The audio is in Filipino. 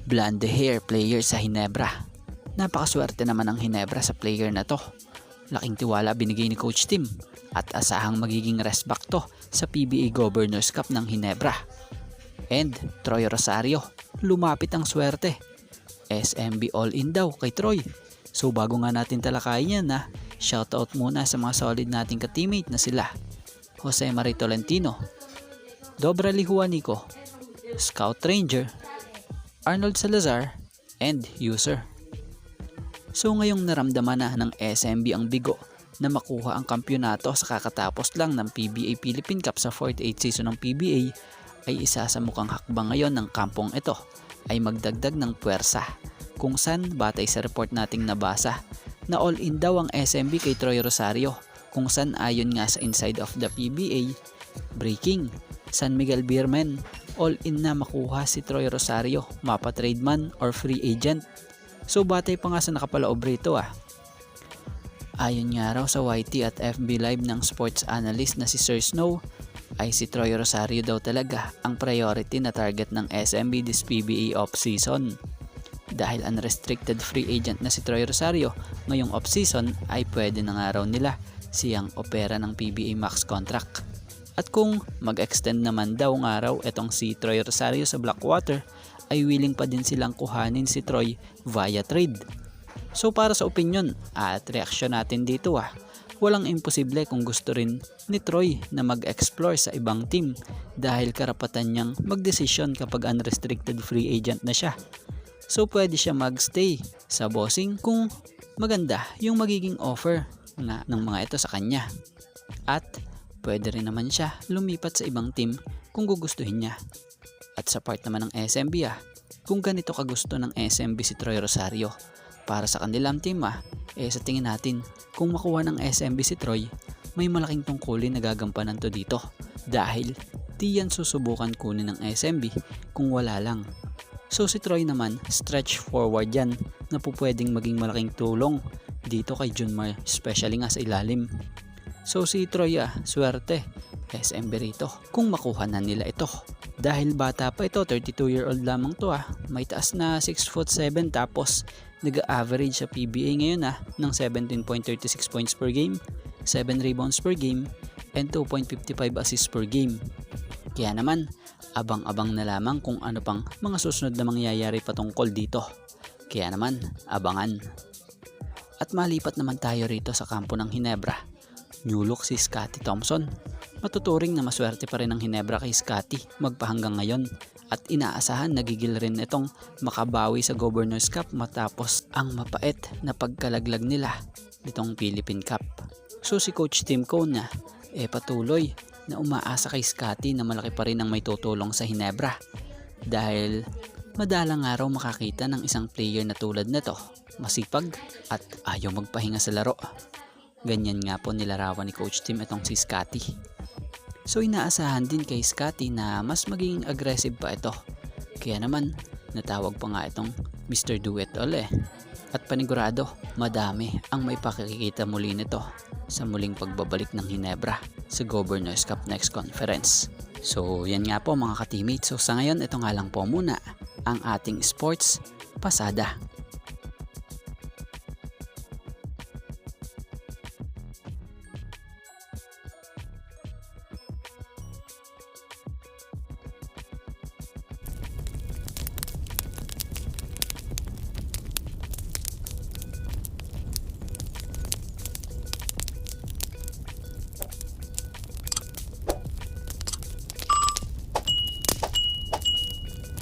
blonde hair player sa Ginebra. Napakaswerte naman ng Ginebra sa player na to. Laking tiwala binigay ni Coach Tim at asahang magiging rest back to sa PBA Governors Cup ng Ginebra. And Troy Rosario, lumapit ang swerte. SMB all-in daw kay Troy. So bago nga natin talakayin yan shoutout muna sa mga solid nating ka-teammate na sila Jose Marie Tolentino, Dobrali Juanico, Scout Ranger, Arnold Salazar, and User. So ngayong naramdaman na ng SMB ang bigo na makuha ang kampyonato sa kakatapos lang ng PBA Philippine Cup sa 48th season ng PBA, ay isa sa mukhang hakbang ngayon ng kampong ito ay magdagdag ng puwersa, kung saan batay sa report nating nabasa na all-in daw ang SMB kay Troy Rosario, kung saan ayon nga sa inside of the PBA, breaking, San Miguel Beermen, all-in na makuha si Troy Rosario, mapa trade man or free agent. So batay pa nga sa nakapalaob rito Ayon nga raw sa YT at FB Live ng sports analyst na si Sir Snow, ay si Troy Rosario daw talaga ang priority na target ng SMB this PBA off-season. Dahil unrestricted free agent na si Troy Rosario ngayong off-season, ay pwede na nga raw nila siyang opera ng PBA max contract. At kung mag-extend naman daw nga raw etong si Troy Rosario sa Blackwater, ay willing pa din silang kuhanin si Troy via trade. So para sa opinion at reaksyon natin dito walang imposible kung gusto rin ni Troy na mag-explore sa ibang team dahil karapatan niyang mag-desisyon kapag unrestricted free agent na siya. So pwede siya magstay sa bossing kung maganda yung magiging offer ng mga ito sa kanya. At pwede rin naman siya lumipat sa ibang team kung gugustuhin niya. At sa part naman ng SMB kung ganito kagusto ng SMB si Troy Rosario para sa kanilang team sa tingin natin kung makuha ng SMB si Troy, may malaking tungkulin na gagampanan to dito dahil di yan susubukan kunin ng SMB kung wala lang. So si Troy naman, stretch forward yan na po pwedeng maging malaking tulong dito kay Junmar, especially nga sa ilalim. So si Troy swerte SMB rito kung makuha na nila ito. Dahil bata pa ito, 32-year-old lamang to may taas na 6'7" tapos nag-average sa PBA ngayon ng 17.36 points per game, 7 rebounds per game, and 2.55 assists per game. Kaya naman, abang-abang na lamang kung ano pang mga susunod na mangyayari patungkol dito. Kaya naman, abangan. At malipat naman tayo rito sa kampo ng Ginebra. New look si Scottie Thompson. Matuturing na maswerte pa rin ang Ginebra kay Scottie magpahanggang ngayon. At inaasahan nagigil rin itong makabawi sa Governors Cup matapos ang mapait na pagkalaglag nila nitong Philippine Cup. So si Coach Tim Cone patuloy na umaasa kay Scottie na malaki pa rin ang may tutulong sa Ginebra dahil madalang araw makakita ng isang player na tulad nito, masipag at ayaw magpahinga sa laro. Ganyan nga po nilarawan ni Coach Tim itong si Scottie. So inaasahan din kay Scottie na mas magiging aggressive pa ito. Kaya naman natawag pa nga itong Mr. Do It All At panigurado madami ang may pakikita muli nito sa muling pagbabalik ng Ginebra sa Governors Cup next conference. So yan nga po mga ka-teammates. So sa ngayon ito nga lang po muna ang ating sports pasada.